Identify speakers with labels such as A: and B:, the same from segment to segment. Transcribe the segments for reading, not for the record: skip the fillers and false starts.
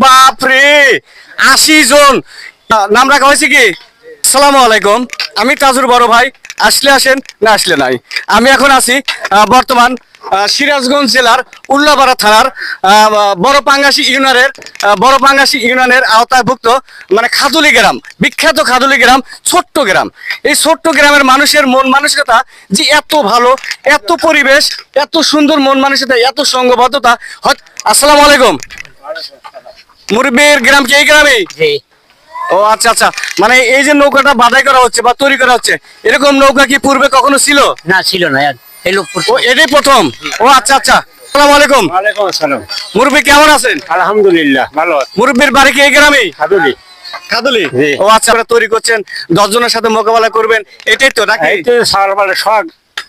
A: বাপরে 80 জন নাম রাখা হয়েছে কি? আসসালামু আলাইকুম, আমি তাজুর বড় ভাই। আসলে আসেন, না আসলে নাই। আমি এখন আছি বর্তমান সিরাজগঞ্জ জেলার উল্লাপাড়া থানার বড় পাঙ্গাসি ইউনিয়নের আওতাভুক্ত মানে খাদুলি গ্রাম, বিখ্যাত খাদুলি গ্রাম, ছোট্ট গ্রাম। এই ছোট্ট গ্রামের মানুষের মন মানসিকতা যে এত ভালো, এত পরিবেশ, এত সুন্দর মন মানসিকতা, এত সংঘবদ্ধতা। আসসালামু আলাইকুম, মুরব্বির গ্রাম কি এই গ্রামেই? ও আচ্ছা আচ্ছা, মানে এই যে নৌকাটা বাধাই করা হচ্ছে বা তৈরি করা হচ্ছে, এরকম নৌকা কি পূর্বে কখনো ছিল?
B: না, ছিল না। এই লোক
A: ও এটাই প্রথম? ও আচ্ছা আচ্ছা, আসসালামু আলাইকুম।
C: ওয়ালাইকুম আসসালাম।
A: মুরব্বি কেমন আছেন?
C: আলহামদুলিল্লাহ ভালো।
A: মুরব্বির বাড়ি কি এই গ্রামেই?
C: খাদুলি।
A: খাদুলি?
C: জি।
A: ও আচ্ছা, আপনারা তৈরি করছেন, 10 জনের সাথে মোকাবেলা করবেন, এটাই তো নাকি?
C: এই তো সারবালে শখ।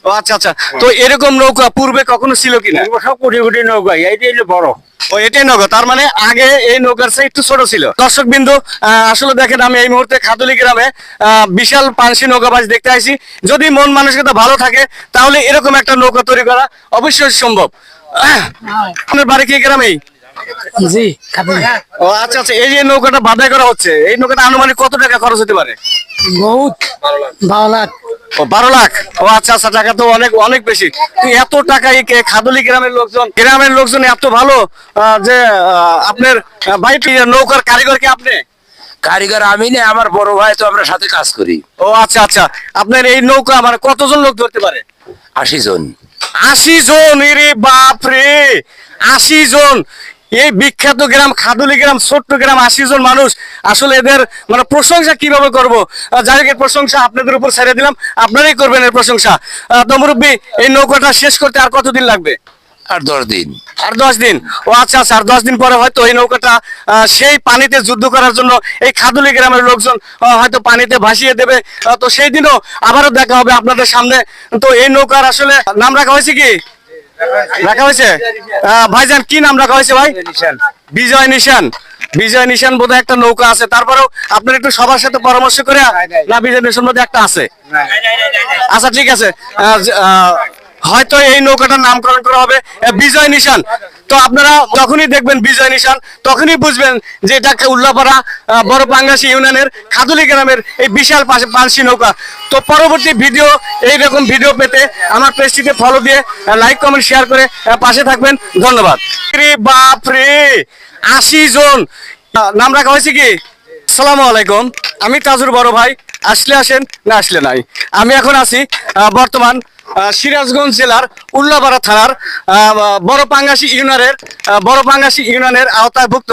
A: ও আচ্ছা আচ্ছা, তো এরকম নৌকা পূর্বে কখনো ছিল কিনা?
C: সব কোটি কোটি নৌকা, এইটাই হলো বড়।
A: ও এটাই নৌকা, তার মানে আগে এই নৌকার চেয়ে একটু ছোট ছিল। দর্শক বিন্দু, আসলে দেখেন আমি এই মুহূর্তে খাদুলি গ্রামে বিশাল পানসি নৌকাবাজ দেখতে আইছি। যদি মন মানসিকতা ভালো থাকে তাহলে এরকম একটা নৌকা তৈরি করা অবশ্যই সম্ভব। আপনার বাড়ি কি গ্রামেই?
B: জি, খাদুলি।
A: ও আচ্ছা আচ্ছা, এই যে নৌকাটা বাধাই করা হচ্ছে, এই নৌকাটা আনুমানিক কত টাকা খরচ হতে পারে?
B: বহুত 12 লাখ।
A: ও 12 লাখ? ও আচ্ছা আচ্ছা, টাকা তো অনেক অনেক বেশি। তো এত টাকা এই খাদুলি গ্রামের লোকজন এত ভালো যে আপনার বাড়িটি নৌকার কারিগর কি আপনি?
B: কারিগর আমি না, আমার বড় ভাই, তো আমরা সাথে কাজ করি।
A: ও আচ্ছা আচ্ছা, আপনার এই নৌকা মানে কতজন লোক ধরতে পারে?
B: 80 জন।
A: 80 জন? এরে বাপ রে, 80 জন! এই বিখ্যাত গ্রাম খাদুলি গ্রাম, ছোট্ট গ্রাম, 80 জন মানুষ। আসলে এদের মানে প্রশংসা কিভাবে করব? যাই হোক, এর প্রশংসা আপনাদের উপর ছেড়ে দিলাম, আপনারাই করবেন এর প্রশংসা। তো মুরব্বি, এই নৌকাটা শেষ করতে আর কতদিন লাগবে?
B: আর 10 দিন।
A: আর 10 দিন? ও আচ্ছা আচ্ছা, আর 10 দিন পরে হয়তো এই নৌকাটা সেই পানিতে যুদ্ধ করার জন্য এই খাদুলি গ্রামের লোকজন হয়তো পানিতে ভাসিয়ে দেবে। তো সেই দিনও আবারও দেখা হবে আপনাদের সামনে। তো এই নৌকার আসলে নাম রাখা হয়েছে কি? রাখা হয়েছে ভাইজান, কি নাম রাখা হয়েছে ভাই? বিজয় নিশান। বিজয় নিশান বোধহয় একটা নৌকা আছে, তারপরেও আপনার একটু সবার সাথে পরামর্শ করে, না বিজয় নিশান মধ্যে একটা আছে? আচ্ছা ঠিক আছে, হয়তো এই নৌকাটার নামকরণ করা হবে বিজয় নিশান। তো আপনারা যখনই দেখবেন বিজয় নিশান, তখনই বুঝবেন যে এটা উল্লাপাড়া বড় পাঙ্গাসি ইউনিয়নের খাদুলি গ্রামের এই বিশাল পানসি নৌকা। তো পরবর্তী ভিডিও, এইরকম ভিডিও পেতে আমার পেজটিতে ফলো দিয়ে লাইক কমেন্ট শেয়ার করে পাশে থাকবেন। ধন্যবাদ। বাপ রে, 80 জন নাম রাখা হয়েছে কি? আসসালামু আলাইকুম, আমি তাজুর বড় ভাই। আসলে আসেন, না আসলে নাই। আমি এখন আছি বর্তমান সিরাজগঞ্জ জেলার উল্লাপাড়া থানার বড় পাঙ্গাসি ইউনিয়নের আওতাভুক্ত